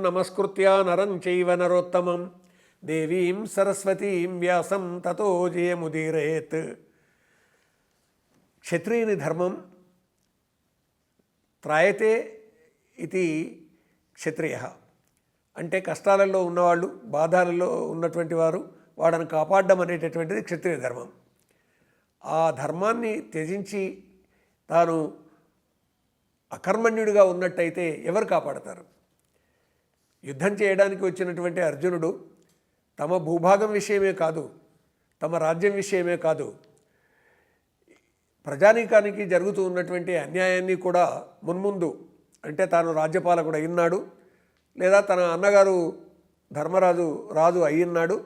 నమస్కృత్య నరం చైవ నరోత్తమం దేవీం సరస్వతీం వ్యాసం తతో జయముదీరయేత్. క్షత్రియుని ధర్మం త్రాయతే ఇది క్షత్రియ అంటే కష్టాలలో ఉన్నవాళ్ళు, బాధలలో ఉన్నటువంటి వారు వాడను కాపాడడం అనేటటువంటిది క్షత్రియ ధర్మం. ఆ ధర్మాన్ని త్యజించి తాను అకర్మణ్యుడిగా ఉన్నట్టయితే ఎవరు కాపాడతారు? యుద్ధం చేయడానికి వచ్చినటువంటి అర్జునుడు తమ భూభాగం విషయమే కాదు, తమ రాజ్యం విషయమే కాదు, ప్రజానీకానికి జరుగుతూ ఉన్నటువంటి అన్యాయాన్ని కూడా మున్ముందు అంటే తాను రాజ్యపాలకుడు అయినాడు, లేదా తన అన్నగారు ధర్మరాజు రాజు అయ్యిన్నాడు,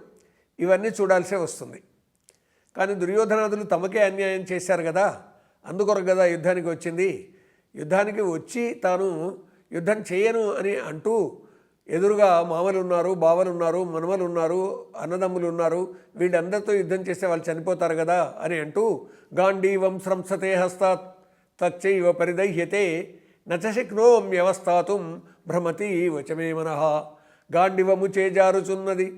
ఇవన్నీ చూడాల్సే వస్తుంది. కానీ దుర్యోధనాదులు తమకే అన్యాయం చేశారు కదా, అందుకొరకు కదా యుద్ధానికి వచ్చింది. యుద్ధానికి వచ్చి తాను యుద్ధం చేయను అని అంటూ ఎదురుగా మామలు ఉన్నారు, బావలు ఉన్నారు, మనమలు ఉన్నారు, అన్నదమ్ములు ఉన్నారు, వీళ్ళందరితో యుద్ధం చేస్తే వాళ్ళు చనిపోతారు కదా అని అంటూ గాంధీవం స్రంసతే హస్తాత్ తచ్చైవ పరిదహ్యతే నచశక్నోం వ్యవస్థాతుం భ్రమతి వచమే మనః. గాండివము చేజారుచున్నది,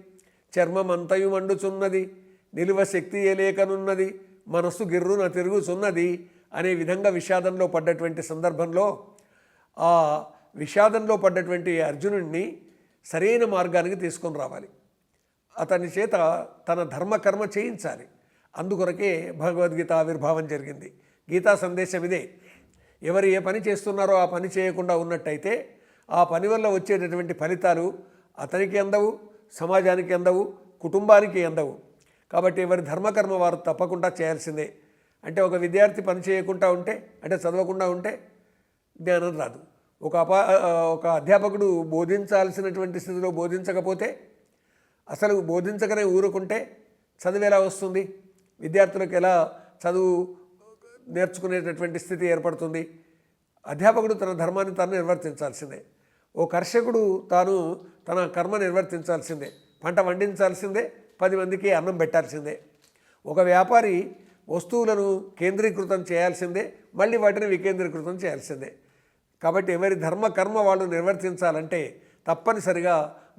చర్మమంతయు మండుచున్నది, నిలువ శక్తి లేకనున్నది, మనస్సు గిర్రున తిరుగుచున్నది అనే విధంగా విషాదంలో పడ్డటువంటి సందర్భంలో ఆ విషాదంలో పడ్డటువంటి అర్జునుడిని సరైన మార్గానికి తీసుకొని రావాలి. అతని చేత తన ధర్మకర్మ చేయించాలి. అందుకొరకే భగవద్గీత ఆవిర్భావం జరిగింది. గీతా సందేశం ఇదే. ఎవరు ఏ పని చేస్తున్నారో ఆ పని చేయకుండా ఉన్నట్టయితే ఆ పని వల్ల వచ్చేటటువంటి ఫలితాలు అతనికి అందవు, సమాజానికి అందవు, కుటుంబానికి అందవు. కాబట్టి ఎవరి ధర్మకర్మ వారు తప్పకుండా చేయాల్సిందే. అంటే ఒక విద్యార్థి పని చేయకుండా ఉంటే, అంటే చదవకుండా ఉంటే జ్ఞానం రాదు. ఒక అధ్యాపకుడు బోధించాల్సినటువంటి స్థితిలో బోధించకపోతే, అసలు బోధించకనే ఊరుకుంటే చదువు ఎలా వస్తుంది? విద్యార్థులకు ఎలా చదువు నేర్చుకునేటటువంటి స్థితి ఏర్పడుతుంది? అధ్యాపకుడు తన ధర్మాన్ని తాను నిర్వర్తించాల్సిందే. ఓ కర్షకుడు తాను తన కర్మ నిర్వర్తించాల్సిందే. పంట వండించాల్సిందే, 10 మందికి అన్నం పెట్టాల్సిందే. ఒక వ్యాపారి వస్తువులను కేంద్రీకృతం చేయాల్సిందే, మళ్ళీ వాటిని వికేంద్రీకృతం చేయాల్సిందే. కాబట్టి ఎవరి ధర్మ కర్మ వాళ్ళు నిర్వర్తించాలంటే తప్పనిసరిగా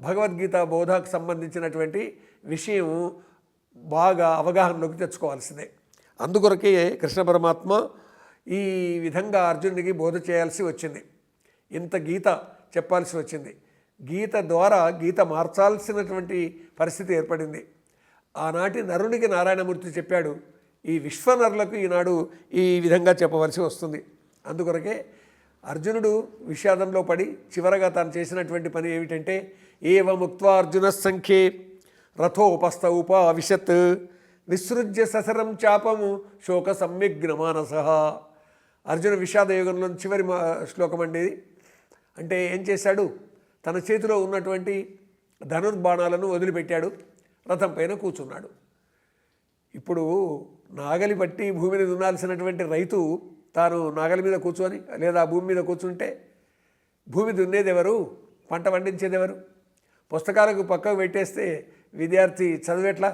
భగవద్గీత బోధకు సంబంధించినటువంటి విషయం బాగా అవగాహనలోకి తెచ్చుకోవాల్సిందే. అందుకొరకే కృష్ణ పరమాత్మ ఈ విధంగా అర్జునుడికి బోధ చేయాల్సి వచ్చింది, ఇంత గీత చెప్పాల్సి వచ్చింది. గీత ద్వారా గీత మార్చాల్సినటువంటి పరిస్థితి ఏర్పడింది. ఆనాటి నరునికి నారాయణమూర్తి చెప్పాడు, ఈ విశ్వనరులకు ఈనాడు ఈ విధంగా చెప్పవలసి వస్తుంది. అందుకొరకే అర్జునుడు విషాదంలో పడి చివరగా తాను చేసినటువంటి పని ఏమిటంటే ఏవముక్త్వా అర్జున సంఖ్యే రథోపస్థ ఉపావిశత్ విసృజ్య ససరం చాపము శోక సమ్యగ్నమానస. అర్జున విషాద యుగంలో చివరి శ్లోకం అండి. అంటే ఏం చేశాడు? తన చేతిలో ఉన్నటువంటి ధనుర్బాణాలను వదిలిపెట్టాడు, రథం పైన కూర్చున్నాడు. ఇప్పుడు నాగలి బట్టి భూమిని దున్నాల్సినటువంటి రైతు తాను నాగలి మీద కూర్చొని లేదా భూమి మీద కూర్చుంటే భూమి దున్నేది ఎవరు? పంట పండించేది ఎవరు? పుస్తకాలకు పక్కకు పెట్టేస్తే విద్యార్థి చదివేట్లా?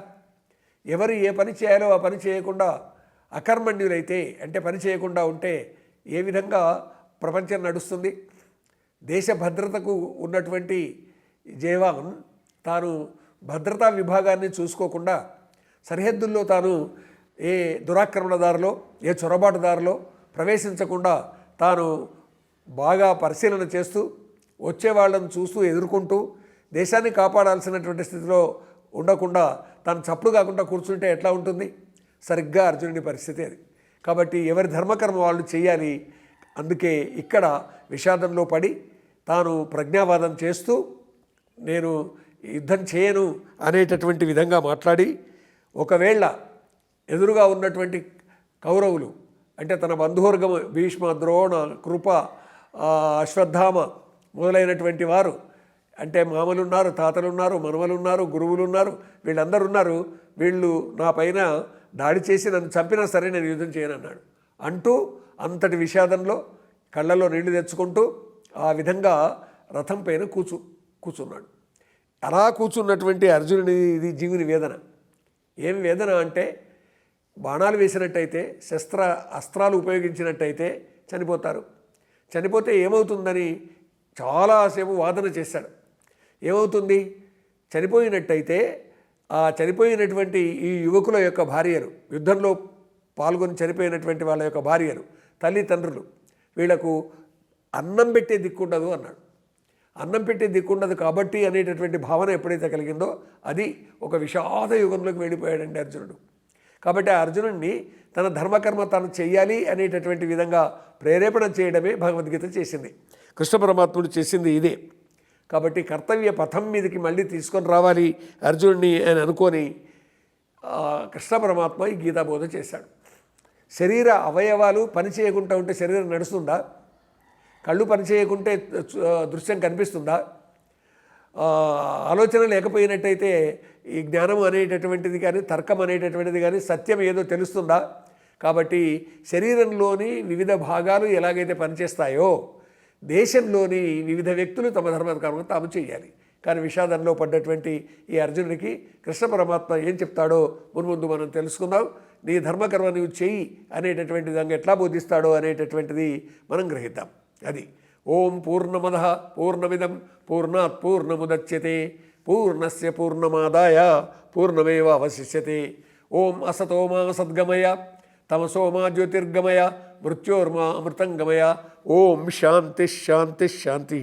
ఎవరు ఏ పని చేయాలో ఆ పని చేయకుండా అకర్మణ్యులైతే, అంటే పని చేయకుండా ఉంటే ఏ విధంగా ప్రపంచం నడుస్తుంది? దేశ భద్రతకు ఉన్నటువంటి జవాన్ తాను భద్రతా విభాగాన్ని చూసుకోకుండా సరిహద్దుల్లో తాను ఏ దురాక్రమణదారులో, ఏ చొరబాటుదారులో ప్రవేశించకుండా తాను బాగా పరిశీలన చేస్తూ వచ్చేవాళ్ళను చూస్తూ ఎదుర్కొంటూ దేశాన్ని కాపాడాల్సినటువంటి స్థితిలో ఉండకుండా తాను చప్పుడు కాకుండా కూర్చుంటే ఎట్లా ఉంటుంది? సరిగ్గా అర్జునుడి పరిస్థితి అది. కాబట్టి ఎవరి ధర్మకర్మ వాళ్ళు చేయాలి. అందుకే ఇక్కడ విషాదంలో పడి తాను ప్రజ్ఞావాదం చేస్తూ నేను యుద్ధం చేయను అనేటటువంటి విధంగా మాట్లాడి, ఒకవేళ ఎదురుగా ఉన్నటువంటి కౌరవులు అంటే తన బంధువర్గం భీష్మ, ద్రోణ, కృప, అశ్వత్థామ మొదలైనటువంటి వారు, అంటే మామలు ఉన్నారు, తాతలు ఉన్నారు, మనవలు ఉన్నారు, గురువులు ఉన్నారు, వీళ్ళందరూ ఉన్నారు, వీళ్ళు నా పైన దాడి చేసి నన్ను చంపినా సరే నేను యుద్ధం చేయనన్నాడు అంటూ అంతటి విషాదంలో కళ్ళలో నీళ్లు తెచ్చుకుంటూ ఆ విధంగా రథం పైన కూర్చున్నాడు. అలా కూర్చున్నటువంటి అర్జునుడి ఇది జీవుని వేదన. ఏం వేదన అంటే బాణాలు వేసినట్టయితే, అస్త్రాలు ఉపయోగించినట్టయితే చనిపోతారు. చనిపోతే ఏమవుతుందని చాలాసేపు వాదన చేశాడు. ఏమవుతుంది? చనిపోయినట్టయితే ఆ చనిపోయినటువంటి ఈ యువకుల యొక్క భార్యలు, యుద్ధంలో పాల్గొని చనిపోయినటువంటి వాళ్ళ యొక్క భార్యలు, తల్లిదండ్రులు, వీళ్లకు అన్నం పెట్టే దిక్కుండదు అన్నాడు. అన్నం పెట్టే దిక్కుండదు కాబట్టి అనేటటువంటి భావన ఎప్పుడైతే కలిగిందో అది ఒక విషాద యుగంలోకి వెళ్ళిపోయాడండి అర్జునుడు. కాబట్టి ఆ అర్జునుడిని తన ధర్మకర్మ తాను చెయ్యాలి అనేటటువంటి విధంగా ప్రేరేపణ చేయడమే భగవద్గీత చేసింది. కృష్ణ పరమాత్ముడు చేసింది ఇదే. కాబట్టి కర్తవ్య పథం మీదకి మళ్ళీ తీసుకొని రావాలి అర్జునుడిని అని అనుకొని కృష్ణ పరమాత్మ ఈ గీతాబోధ చేశాడు. శరీర అవయవాలు పని చేయకుండా ఉంటే శరీరం నడుస్తుందా? కళ్ళు పని చేయకుంటే దృశ్యం కనిపిస్తుందా? ఆలోచన లేకపోయినట్టయితే ఈ జ్ఞానం అనేటటువంటిది కానీ, తర్కం అనేటటువంటిది కానీ, సత్యం ఏదో తెలుస్తుందా? కాబట్టి శరీరంలోని వివిధ భాగాలు ఎలాగైతే పనిచేస్తాయో దేశంలోని వివిధ వ్యక్తులు తమ ధర్మకర్మను తాము చేయాలి. కానీ విషాదంలో పడ్డటువంటి ఈ అర్జునుడికి కృష్ణ పరమాత్మ ఏం చెప్తాడో మున్ముందు మనం తెలుసుకుందాం. నీ ధర్మకర్మ నువ్వు చెయ్యి అనేటటువంటి విధంగా ఎట్లా బోధిస్తాడో అనేటటువంటిది మనం గ్రహిద్దాం. అది ఓం పూర్ణమదః పూర్ణమిదం పూర్ణాత్ పూర్ణముదచ్యతే పూర్ణస్య పూర్ణమాదాయ పూర్ణమేవ అవశిష్యతే. ఓం అసతో మా సద్గమయ తమసో మా జ్యోతిర్గమయ మృత్యోర్మా అమృతంగమయ. ఓం శాంతి శాంతి శాంతి.